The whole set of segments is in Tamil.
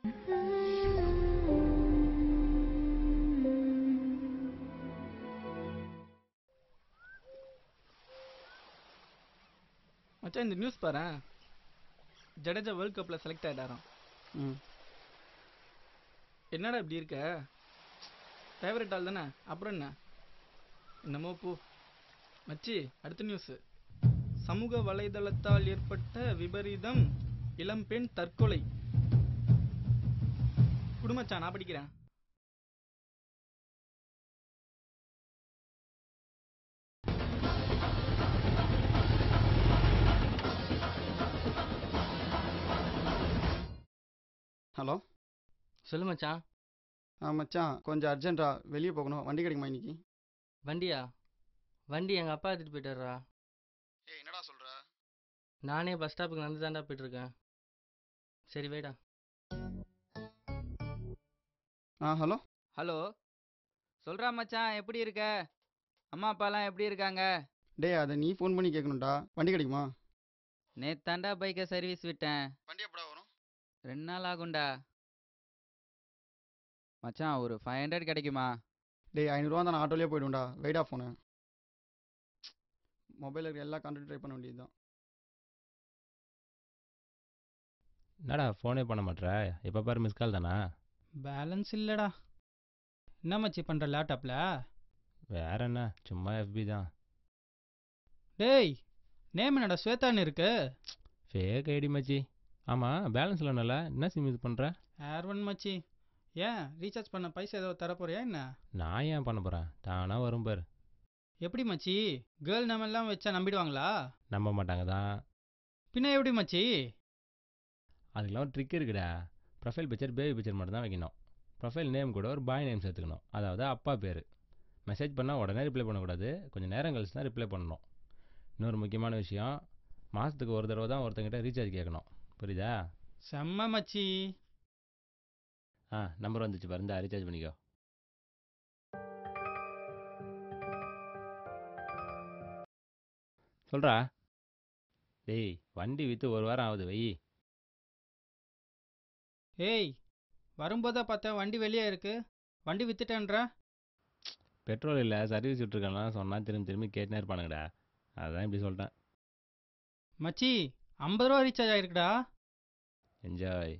மச்சான் இந்த நியூஸ் பாரு. ஜடேஜா வேர்ல்ட் கப்ல செலக்ட் ஆயிட்டாராம். என்னடா இப்படி இருக்க? ஃபேவரட் ஆள் தானே, அப்புறம் என்ன? என்னமோ போ மச்சி. அடுத்த நியூஸ். சமூக வலைதளத்தால் ஏற்பட்ட விபரீதம், இளம்பெண் தற்கொலை. குடுமச்சான், நான் படிக்கிறேன். ஹலோ, சொல்லு மச்சான். மச்சான் கொஞ்சம் அர்ஜென்ட்டா வெளியே போகணும். வண்டி கிடைக்குமா இன்னைக்கு? வண்டியா? வண்டி எங்கள் அப்பா எடுத்துகிட்டு போயிட்டாரா. என்னடா சொல்கிற? நானே பஸ் ஸ்டாப்புக்கு நடந்து தாண்டா போயிட்டுருக்கேன். சரி வைடா. ஹலோ. ஹலோ, சொல்கிறா மச்சான், எப்படி இருக்க? அம்மா அப்பாலாம் எப்படி இருக்காங்க? அதை நீ ஃபோன் பண்ணி கேட்கணும்டா. வண்டி கிடைக்குமா? நேத்தாண்டா பைக்கை சர்வீஸ் விட்டேன். வண்டி எப்படா வரும்? 2 நாள் ஆகும்டா. மச்சான் ஒரு 500 கிடைக்குமா? 500 தான், நான் ஆட்டோலேயே போய்டுவேன்டா. வெயிடா ஃபோனு. மொபைலில் இருக்க எல்லா கான்டாக்டும் ட்ரை பண்ண வேண்டியது தான். என்னடா ஃபோனே பண்ண மாட்டேற? எப்போ பாரு மிஸ் கால் தானா? பேலன்ஸ் இல்லைடா. என்ன மச்சி பண்ணுற லேப்டாப்பில்? வேற என்ன, சும்மா எஃபி தான். டேய், நேம் என்னடா ஸ்வேதான்னு இருக்கு? ஃபேக் ஐடி மச்சி. ஆமாம், பேலன்ஸ் இல்லைனால என்ன சிம் யூஸ் பண்ணுற? ஏர்ஒன் மச்சி. ஏன் ரீசார்ஜ் பண்ண பைசா ஏதோ தரப்போறியா என்ன? நான் ஏன் பண்ண போகிறேன், தானாக வரும் பாரு. எப்படி மச்சி, கேர்ள் நேம் எல்லாம் வச்சா நம்பிடுவாங்களா? நம்ப மாட்டாங்க தான். பின்ன எப்படி மச்சி? அதுக்கெல்லாம் ஒரு ட்ரிக் இருக்குடா. ப்ரொஃபைல் பிக்சர் பேபி பிக்சர் மட்டும் தான் வைக்கணும். ப்ரொஃபைல் நேம் கூட ஒரு பாய் நேம் சேர்த்துக்கணும், அதாவது அப்பா பேர். மெசேஜ் பண்ணால் உடனே ரிப்ளை பண்ணக்கூடாது, கொஞ்சம் நேரம் கழிச்சு தான் ரிப்ளை பண்ணணும். இன்னொரு முக்கியமான விஷயம், மாதத்துக்கு ஒரு தடவை தான் ஒருத்தங்கிட்ட ரீசார்ஜ் கேட்கணும், புரியுதா? செம்ம மச்சி. நம்பர் வந்துச்சு பாருந்தா, ரீசார்ஜ் பண்ணிக்கோ. சொல்கிறா. டேய், வண்டி விற்று 1 வாரம் ஆகுது, வை. ஏய், வரும்போதே பார்த்தேன் வண்டி வெளியே இருக்கு. வண்டி வித்துட்டேன்ற. பெட்ரோல் இல்லை, சர்வீஸ் விட்டுருக்கலாம் சொன்னால் திரும்பி திரும்பி கேட்டுனே இருப்பானுங்கடா, அதுதான் இப்படி சொல்லிட்டேன். மச்சி, 50 ரூபா ரீசார்ஜ் ஆயிருக்குடா. என்ஜாய்.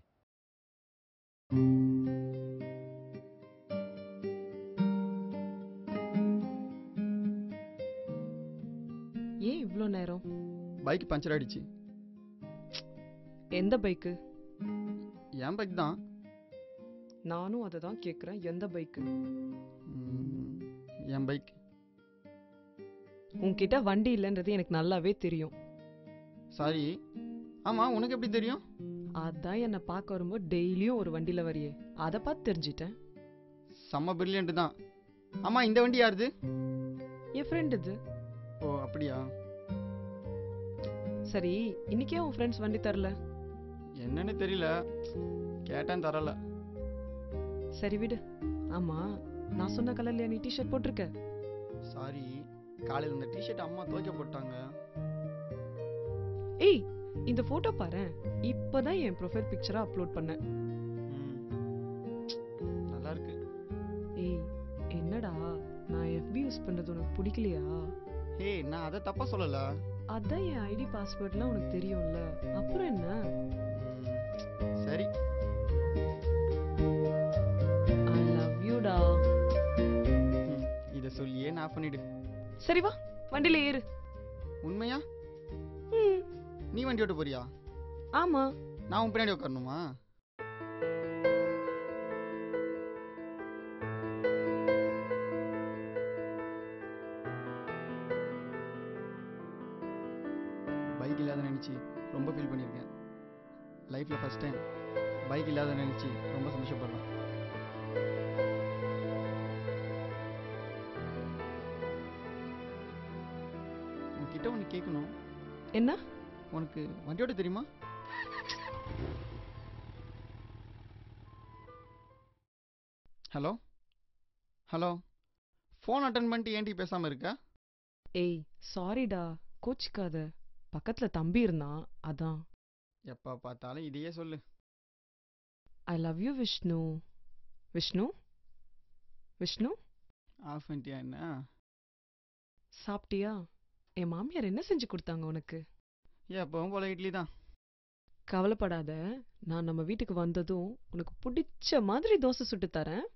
ஏன் இவ்வளோ நேரம்? பைக் பஞ்சர் ஆயிடுச்சு. எந்த பைக்கு? என் பைக் தான். நானும் அதை தான் கேட்குறேன், எந்த பைக்கு? என் பைக். உன்கிட்ட வண்டி இல்லைன்றது எனக்கு நல்லாவே தெரியும். சாரி. ஆமாம், உனக்கு எப்படி தெரியும்? அதான் என்னை பார்க்க வரும்போது டெய்லியும் ஒரு வண்டியில் வரியே, அதை பார்த்து தெரிஞ்சிட்டேன். செம்ம பிரில்லியன்ட் தான். ஆமாம், இந்த வண்டி யாருது? என் ஃப்ரெண்ட் இது. ஓ அப்படியா? சரி, இன்னைக்கே உன் ஃப்ரெண்ட்ஸ் வண்டி தரல? என்னன்னு தெரியல, கேட்டேன் தரல. சரி விடு. ஆமா, நான் சொன்ன கலர்லையா நீ டிஷர்ட் போட்டிருக்க? சாரி, காலையில் இந்த டிஷர்ட் அம்மா துவைக்க போட்டாங்க. ஏய், இந்த போட்டோ பாரு, இப்பதான் என் ப்ரொஃபைல் பிக்சரா அப்லோட் பண்ணேன். நல்லா இருக்கு. ஏய், என்னடா நான் FB யூஸ் பண்றது உனக்கு பிடிக்கலையா? ஏய், நான் அதை தப்பா சொல்லல. அதான் என் ஐடி பாஸ்வேர்ட்லாம் உனக்கு தெரியும்ல, அப்புறம் என்ன? சரி. ஐ லவ் யூ டா. இதை சொல்லியே நான் பண்ணிடு. சரி வா, வண்டியில ஏறு. உண்மையா? நீ வண்டி ஓட்ட போறியா? ஆமா. நான் உன் பின்னாடி உட்காரணுமா? பைக் இல்லாத நினச்சி ரொம்ப ஃபீல் பண்ணியிருக்கேன். லைஃப்பில் ஃபஸ்ட் டைம் பைக் இல்லாத நினச்சி ரொம்ப சந்தோஷப்படுறேன். உன்கிட்ட ஒன்று கேட்கணும். என்ன? உனக்கு வண்டியோட தெரியுமா? ஹலோ ஹலோ, ஃபோன் அட்டன் பண்ணிட்டு ஏன்டி பேசாமல் இருக்க? ஏய் சாரிடா, கோச்சிக்காத. பக்கத்துல தம்பி இருந்தான், அதான். எப்போ பார்த்தாலும் இதையே சொல்லு. I love you Vishnu. Vishnu Vishnu off பண்ணிட்டியா என்ன? சாப்பிட்டியா? என் மாமியார் என்ன செஞ்சு கொடுத்தாங்க உனக்கு? எப்பவும் போல இட்லி தான். கவலைப்படாத, நான் நம்ம வீட்டுக்கு வந்ததும் உனக்கு பிடிச்ச மாதிரி தோசை சுட்டு தரேன்.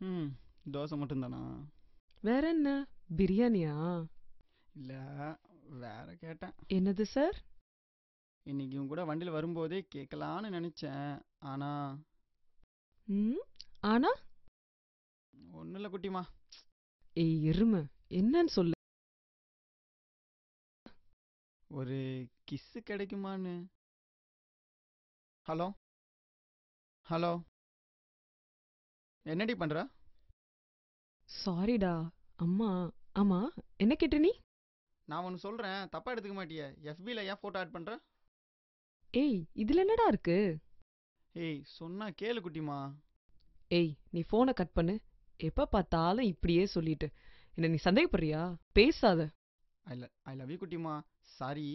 ம், தோசை மட்டும்தானா? வேற என்ன, பிரியாணியா? இல்லை, வேற கேட்டேன். என்னது சார்? இன்னைக்கு இவங்க கூட வண்டியில் வரும்போதே கேட்கலான்னு நினச்சேன். ஆனால் ம், ஆனா ஒன்றும் இல்லை குட்டிமா. ஏய் எருமை, என்னன்னு சொல்லு. ஒரு கிஸ்ஸு கிடைக்குமான்னு. ஹலோ ஹலோ, என்னடி பண்ணுற? சாரிடா அம்மா. ஆமா, என்ன கேட்ட நீ? நான் ஒன்று சொல்கிறேன், தப்பாக எடுத்துக்க மாட்டியே. எஃபியில் ஏன் ஃபோட்டோ ஆட் பண்ணுற? ஏய், இதுல என்னடா இருக்கு? ஏய், சொன்னா கேளு குட்டிமா. ஏய், நீ போனை கட் பண்ணு. எப்ப பார்த்தாலும் இப்படியே சொல்லிட்டு என்ன நீ சந்தேகப்படுறியா? பேசாத. ஐ லவ் யூ குட்டிமா. சாரி.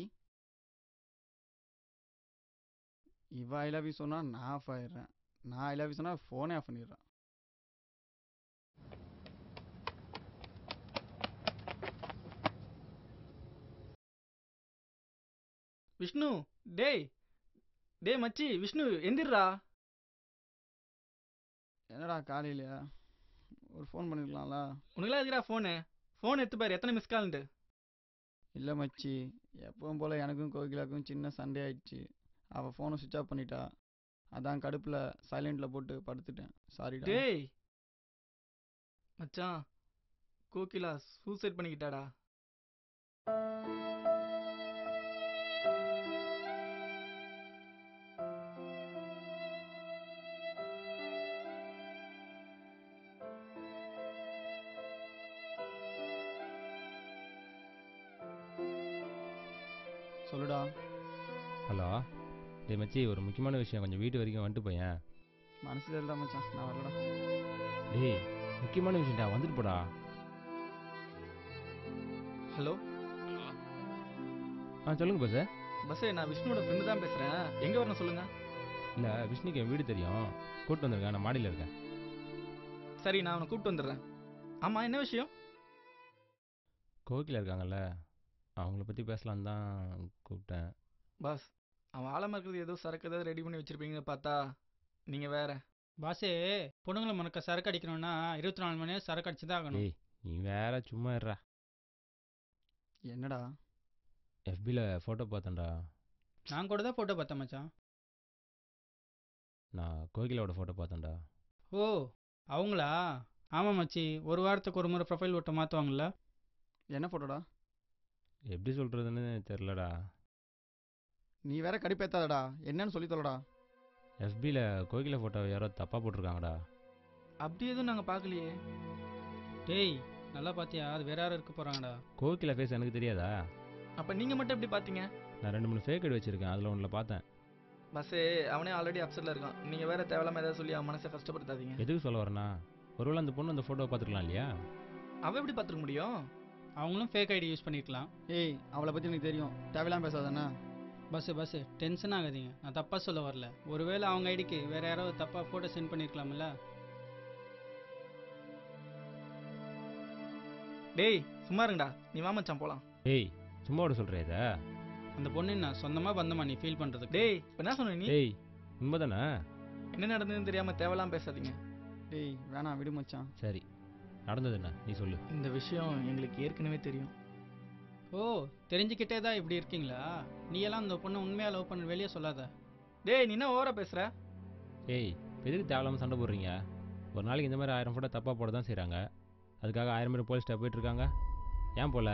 இவ ஐ லவ் யூ சொன்னால் நான் ஆஃப் ஆயிடுறேன். நான் ஐ லவ் யூ சொன்னால் ஃபோனே ஆஃப் பண்ணிடுறேன். விஷ்ணு, டேய் டேய் மச்சி, விஷ்ணு எந்திர்றா. என்னடா காலையிலையா? ஒரு ஃபோன் பண்ணிருக்கலாம்ல. உனக்குலாம் எதுக்குடா ஃபோன் எடுத்து பாரு எத்தனை மிஸ் கால்ண்டு. இல்லை மச்சி, எப்பவும் போல் எனக்கும் கோகிலாக்கும் சின்ன சண்டே ஆயிடுச்சு. அவள் ஃபோனை சுவிட்ச் ஆஃப் பண்ணிட்டா. அதான் கடுப்பில் சைலண்டில் போட்டு படுத்துட்டேன். சாரிடா. டேய் மச்சான், கோகிலா சூசைட் பண்ணிக்கிட்டாடா. சொல்லுடா. ஹலோ. டேய் மச்சி, ஒரு முக்கியமான விஷயம், கொஞ்சம் வீட்டு வரைக்கும் வந்துட்டு போயேன். மனசு தெரியல மச்சான், நான் வரலடா. டேய், முக்கியமான விஷயம்டா, வந்துட்டு போடா. ஹலோ சொல்லுங்க பஸ். பஸ்ஸே, நான் விஷ்ணுவோட ஃப்ரெண்டு தான் பேசுகிறேன். எங்கே வரணும் சொல்லுங்கள். இல்லை, விஷ்ணுக்கு என் வீடு தெரியும், கூப்பிட்டு வந்திருக்கேன். நான் மாடியில் இருக்கேன். சரி, நான் அவனை கூப்பிட்டு வந்துடுறேன். ஆமாம், என்ன விஷயம்? கோகிலா இருக்காங்கல்ல, அவங்கள பற்றி பேசலான்னு தான் கூப்பிட்டேன். பாஸ், அவன் ஆழமாக இருக்கிறது ஏதோ சரக்கு ஏதாவது ரெடி பண்ணி வச்சுருப்பீங்கன்னு பார்த்தா நீங்கள் வேற. பாஸே, பொண்ணுங்களை மறக்க சரக்கு அடிக்கணும்னா 24 மணி நேரம் சரக்கு அடிச்சு தான் ஆகணும். டேய், நீ வேற சும்மா இருடா. என்னடா? எஃபியில் ஃபோட்டோ பார்த்தேன்டா. நான் கூட தான் ஃபோட்டோ பார்த்தேன் மச்சான். நான் கோகிலாவோட ஃபோட்டோ பார்த்தேன்டா. ஓ, அவங்களா? ஆமாம் மச்சி, ஒரு வாரத்துக்கு ஒரு முறை ப்ரொஃபைல் ஃபோட்டோ மாற்றுவாங்கள்ல. என்ன ஃபோட்டோடா? எப்படி சொல்கிறதுன்னு தெரிலடா. நீ வேற கடுப்பேத்தாதடா, என்னன்னு சொல்லி தொலைடா. எஃபியில் கோகிலா ஃபோட்டோ யாரோ தப்பாக போட்டிருக்காங்கடா. அப்படி எதுவும் நாங்கள் பார்க்கலையே. டேய், நல்லா பார்த்தியா? அது வேற யாரும் இருக்க போகிறாங்கடா. கோகிலா ஃபேஸ் எனக்கு தெரியாதா? அப்போ நீங்கள் மட்டும் எப்படி பார்த்தீங்க? நான் 2-3 ஃபேக் ஐடி வச்சுருக்கேன், அதில் ஒன்றில் பார்த்தேன். பஸ்ஸே, அவனே ஆல்ரெடி அப்செட்டில் இருக்கான். நீங்கள் வேறு தேவையில்லாமல் ஏதாவது சொல்லி அவன் மனசை கஷ்டப்படுத்தாதீங்க. எதுக்கு சொல்ல வரேன்னா, ஒருவேளை அந்த பொண்ணு அந்த ஃபோட்டோவை பார்த்துருக்கலாம் இல்லையா? அவன் எப்படி பார்த்துருக்க முடியும்? அவங்களும் ஃபேக் ஐடி யூஸ் பண்ணியிருக்கலாம். ஏய், அவளை பற்றி எனக்கு தெரியும், தேவையில்லாம பேசாதானே. பஸ்ஸு டென்ஷன் ஆகாதீங்க, நான் தப்பாக சொல்ல வரல. ஒருவேளை அவங்க ஐடிக்கு வேற யாரோ தப்பாக ஃபோட்டோ சென்ட் பண்ணியிருக்கலாம்ல. டேய் சும்மா இருங்கடா, நீ வா மச்சான் போகலாம். டேய், சும்மா விட சொல்கிற இதை? அந்த பொண்ணு என்ன சொந்தமாக பந்தமா நீ ஃபீல் பண்ணுறதுக்கு? டேய், இப்போ என்ன சொன்ன நீ? டேய், உண்மை தானே? என்ன நடந்ததுன்னு தெரியாமல் தேவையில்லாம பேசாதீங்க. டேய் வேணாம், விடு மச்சான். சரி, நடந்தது என்ன நீ சொல்லு. இந்த விஷயம் எங்களுக்கு ஏற்கனவே தெரியும். ஓ, தெரிஞ்சுக்கிட்டே தான் இப்படி இருக்கீங்களா? நீ எல்லாம் அந்த பொண்ணை உண்மையாக லவ் பண்ண வெளியே சொல்லாத. டேய், நீ என்ன ஓவரா பேசுற? ஏய், எதுக்கு தேவையில்லாமல் சண்டை போடுறீங்க? ஒரு நாளைக்கு இந்த மாதிரி 1000 ஃபோட்டோ தப்பாக போட தான் செய்கிறாங்க. அதுக்காக 1000 பேர் போலீஸ்கிட்ட போயிட்டுருக்காங்க. ஏன் போல?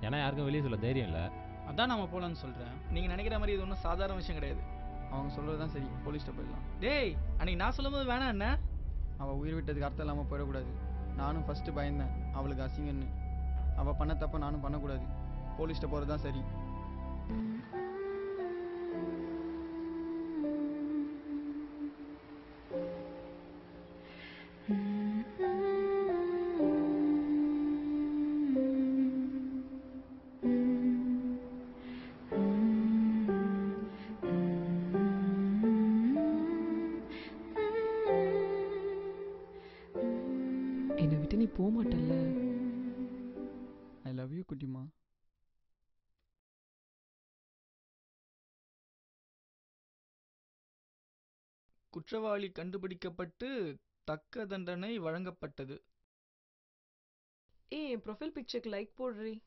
ஏன்னா யாருக்கும் வெளியே சொல்ல தைரியம் இல்லை. அதான் நம்ம போகலான்னு சொல்கிறேன். நீங்கள் நினைக்கிற மாதிரி இது ஒன்றும் சாதாரண விஷயம் கிடையாது. அவங்க சொல்கிறது தான் சரி, போலீஸ்கிட்ட போயிடலாம். டேய், அன்னைக்கு நான் சொல்லும்போது வேணாம் என்ன? அவள் உயிர் விட்டதுக்கு அர்த்தம் இல்லாமல் போயிடக்கூடாது. நானும் ஃபஸ்ட்டு பயந்தேன் அவளுக்கு அசிங்கன்னு. அவள் பண்ண தப்ப நானும் பண்ணக்கூடாது. போலீஸ்கிட்ட போகிறது தான் சரி. என்னை விட்டு நீ போக மாட்டல்ல? ஐ லவ் யூ குட்டிமா. குற்றவாளி கண்டுபிடிக்கப்பட்டு தக்க தண்டனை வழங்கப்பட்டது. ஏய், என் ப்ரொஃபைல் பிக்சருக்கு லைக் போடுறி.